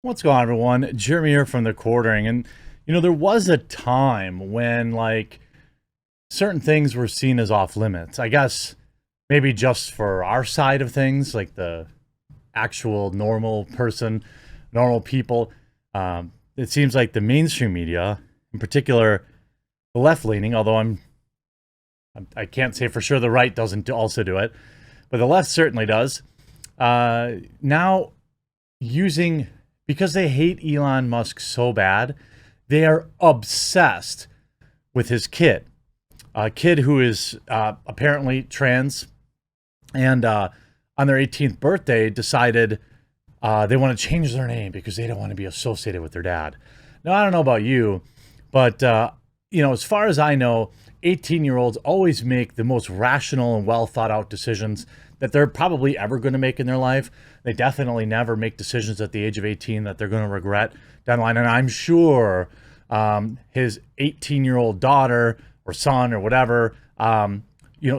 What's going on, everyone? Jeremy here from the Quartering. And, there was a time when, certain things were seen as off limits. I guess maybe just for our side of things, like the actual normal person, normal people. It seems like the mainstream media, in particular, the left leaning, although I can't say for sure the right doesn't also do it, but the left certainly does. Now using because they hate Elon Musk so bad, they are obsessed with his kid, a kid who is apparently trans, and on their 18th birthday decided they want to change their name because they don't want to be associated with their dad. Now, I don't know about you, but as far as I know, 18-year-olds always make the most rational and well thought out decisions that they're probably ever going to make in their life. They definitely never make decisions at the age of 18 that they're going to regret down the line. And I'm sure his 18-year-old daughter or son or whatever,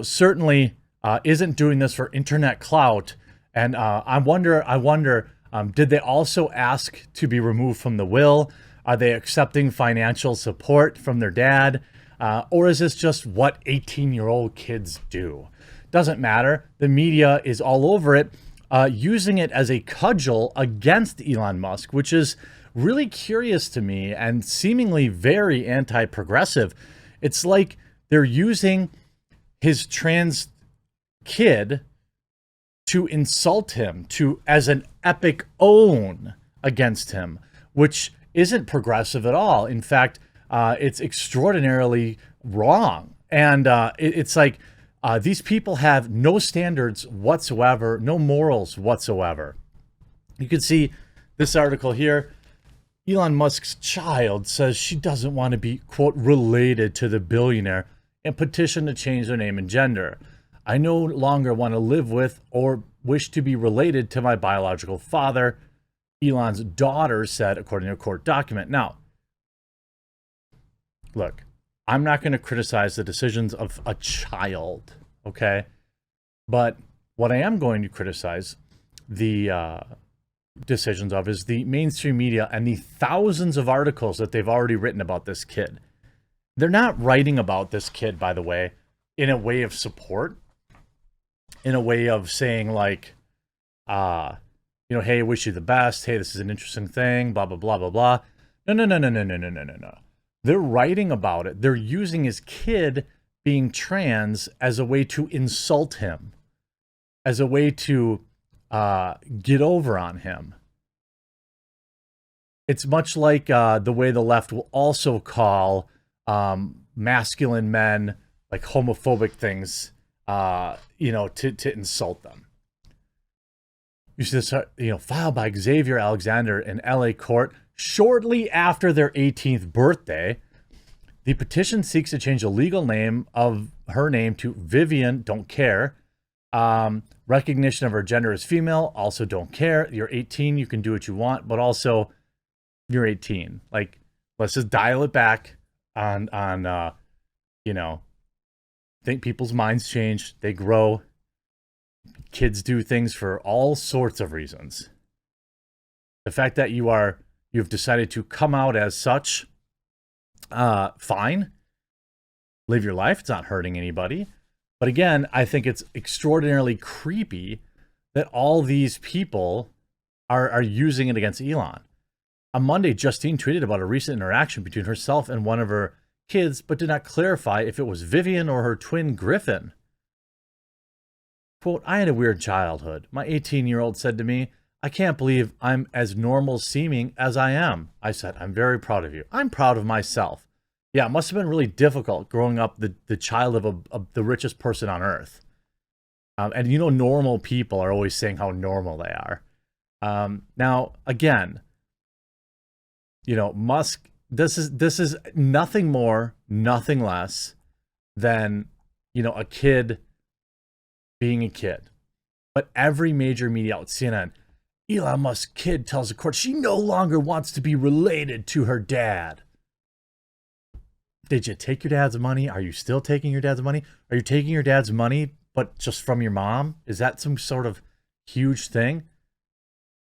certainly isn't doing this for internet clout. And I wonder, did they also ask to be removed from the will? Are they accepting financial support from their dad? Or is this just what 18-year-old kids do? Doesn't matter. The media is all over it, using it as a cudgel against Elon Musk, which is really curious to me and seemingly very anti-progressive. It's like they're using his trans kid to insult him, as an epic own against him, which isn't progressive at all. In fact, it's extraordinarily wrong. And it's like these people have no standards whatsoever, no morals whatsoever. You can see this article here. Elon Musk's child says she doesn't want to be, quote, related to the billionaire and petition to change their name and gender. I no longer want to live with or wish to be related to my biological father, Elon's daughter said, according to a court document. Now, look, I'm not going to criticize the decisions of a child, okay? But what I am going to criticize the decisions of is the mainstream media and the thousands of articles that they've already written about this kid. They're not writing about this kid, by the way, in a way of support, in a way of saying like, hey, I wish you the best. Hey, this is an interesting thing, blah, blah, blah, blah, blah. No. They're writing about it. They're using his kid being trans as a way to insult him, as a way to get over on him. It's much like the way the left will also call masculine men like homophobic things, to insult them. You see this, filed by Xavier Alexander in LA court shortly after their 18th birthday. The petition seeks to change the legal name of her name to Vivian, don't care. Recognition of her gender as female, also don't care. You're 18, you can do what you want, but also you're 18. Like, let's just dial it back on think people's minds change, they grow. Kids do things for all sorts of reasons. The fact that you've decided to come out as such, fine. Live your life. It's not hurting anybody. But again, I think it's extraordinarily creepy that all these people are using it against Elon. On Monday, Justine tweeted about a recent interaction between herself and one of her kids, but did not clarify if it was Vivian or her twin Griffin. Quote, I had a weird childhood. My 18-year-old said to me, I can't believe I'm as normal seeming as I am. I said, I'm very proud of you. I'm proud of myself. Yeah, it must have been really difficult growing up the child of the richest person on earth. And normal people are always saying how normal they are. Now, again, Musk, this is nothing more, nothing less than, a kid being a kid. But every major media outlet, CNN, Elon Musk's kid tells the court she no longer wants to be related to her dad. Did you take your dad's money? Are you still taking your dad's money? Are you taking your dad's money, but just from your mom? Is that some sort of huge thing?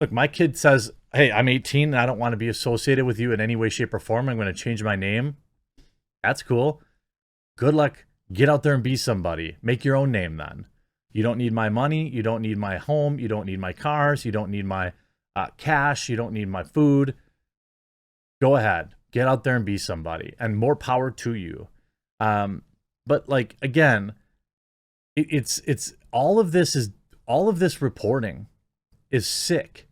Look, my kid says hey, I'm 18 and I don't want to be associated with you in any way, shape, or form. I'm going to change my name. That's cool. Good luck. Get out there and be somebody. Make your own name then. You don't need my money. You don't need my home. You don't need my cars. You don't need my cash. You don't need my food. Go ahead. Get out there and be somebody. And more power to you. But like, again, it's all of this reporting is sick.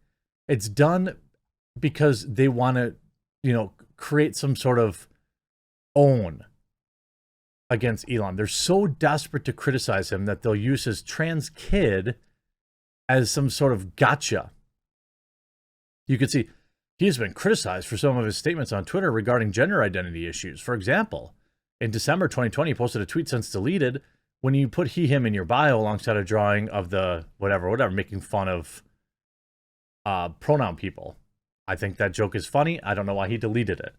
It's done because they want to, create some sort of own against Elon. They're so desperate to criticize him that they'll use his trans kid as some sort of gotcha. You can see he has been criticized for some of his statements on Twitter regarding gender identity issues. For example, in December 2020, he posted a tweet since deleted when you put he, him in your bio alongside a drawing of the whatever, making fun of pronoun people. I think that joke is funny. I don't know why he deleted it.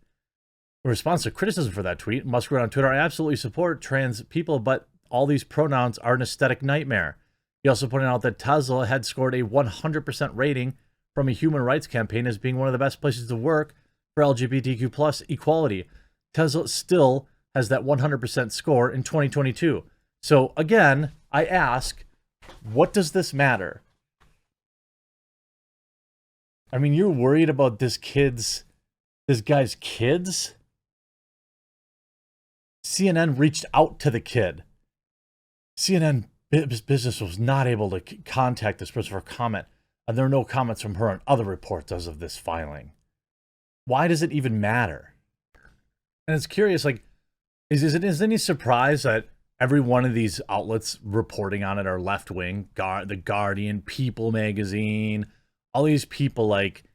In response to criticism for that tweet, Musk wrote on Twitter, I absolutely support trans people, but all these pronouns are an aesthetic nightmare. He also pointed out that Tesla had scored a 100% rating from a human rights campaign as being one of the best places to work for LGBTQ plus equality. Tesla still has that 100% score in 2022. So again, I ask, what does this matter? I mean, you're worried about this guy's kids? CNN reached out to the kid. CNN business was not able to contact this person for comment, and there are no comments from her on other reports as of this filing. Why does it even matter? And it's curious, like, is it any surprise that every one of these outlets reporting on it are left-wing? The Guardian, People magazine, all these people, like,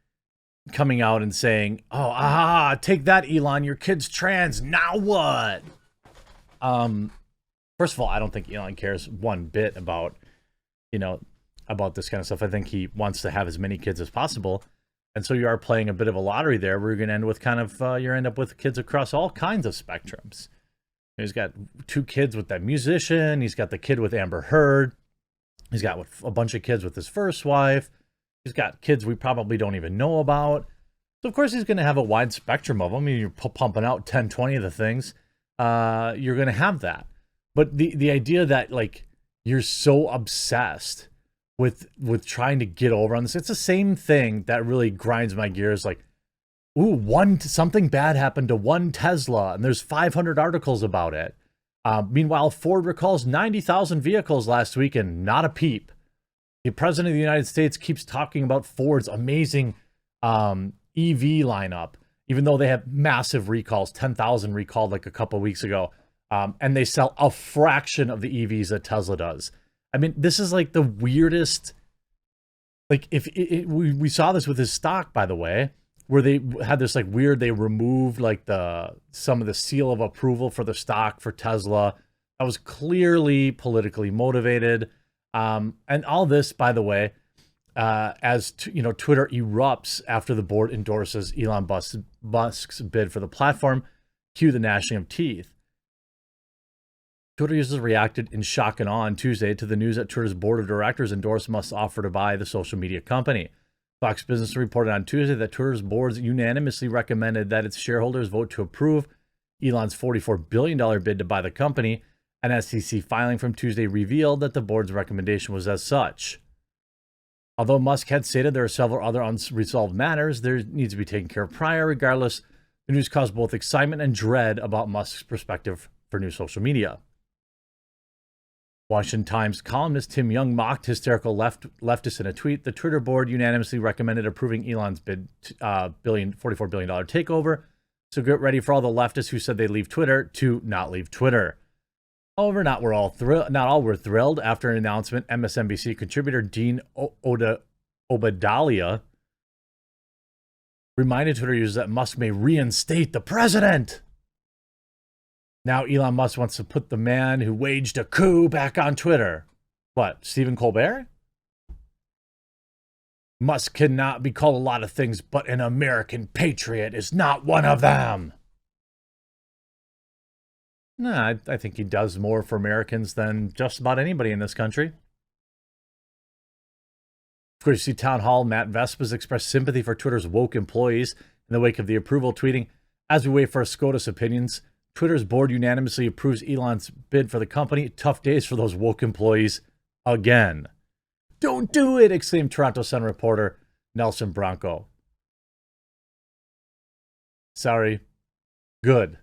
coming out and saying, oh, take that, Elon, your kid's trans, now what? First of all, I don't think Elon cares one bit about, about this kind of stuff. I think he wants to have as many kids as possible. And so you are playing a bit of a lottery there where you're going to end with you end up with kids across all kinds of spectrums. He's got 2 kids with that musician. He's got the kid with Amber Heard. He's got a bunch of kids with his first wife. He's got kids we probably don't even know about. So, of course, he's going to have a wide spectrum of them. I mean, you're pumping out 10, 20 of the things. You're going to have that. But the idea that, like, you're so obsessed with trying to get over on this, it's the same thing that really grinds my gears. Like, ooh, something bad happened to one Tesla, and there's 500 articles about it. Meanwhile, Ford recalls 90,000 vehicles last week and not a peep. The president of the United States keeps talking about Ford's amazing EV lineup, even though they have massive recalls, 10,000 recalled like a couple weeks ago. And they sell a fraction of the EVs that Tesla does. I mean, this is like the weirdest. Like, we saw this with his stock, by the way, where they had this like weird, they removed like some of the seal of approval for the stock for Tesla. That was clearly politically motivated. And all this, by the way, as Twitter erupts after the board endorses Elon Musk's bid for the platform, cue the gnashing of teeth. Twitter users reacted in shock and awe on Tuesday to the news that Twitter's board of directors endorsed Musk's offer to buy the social media company. Fox Business reported on Tuesday that Twitter's boards unanimously recommended that its shareholders vote to approve Elon's $44 billion bid to buy the company. An SEC filing from Tuesday revealed that the board's recommendation was as such. Although Musk had stated there are several other unresolved matters there needs to be taken care of prior, regardless, the news caused both excitement and dread about Musk's perspective for new social media. Washington Times columnist Tim Young mocked hysterical leftists in a tweet. The Twitter board unanimously recommended approving Elon's bid $44 billion takeover. So get ready for all the leftists who said they'd leave Twitter to not leave Twitter. However, not all were thrilled after an announcement. MSNBC contributor Dean Obadiah reminded Twitter users that Musk may reinstate the president. Now Elon Musk wants to put the man who waged a coup back on Twitter. What, Stephen Colbert? Musk cannot be called a lot of things, but an American patriot is not one of them. Nah, I think he does more for Americans than just about anybody in this country. Of course, you see Town Hall, Matt Vespas expressed sympathy for Twitter's woke employees in the wake of the approval, tweeting, "As we wait for SCOTUS opinions, Twitter's board unanimously approves Elon's bid for the company. Tough days for those woke employees again." "Don't do it!" exclaimed Toronto Sun reporter Nelson Bronco. Sorry. Good.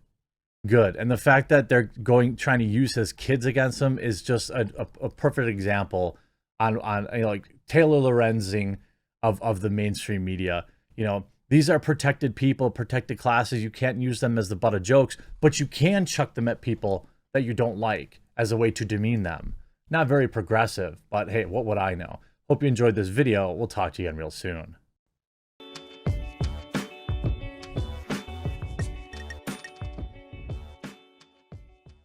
Good. And the fact that they're trying to use his kids against him is just a perfect example on you know, like Taylor Lorenzing of the mainstream media. You know, these are protected people, protected classes. You can't use them as the butt of jokes, but you can chuck them at people that you don't like as a way to demean them. Not very progressive, but hey, what would I know? Hope you enjoyed this video. We'll talk to you again real soon.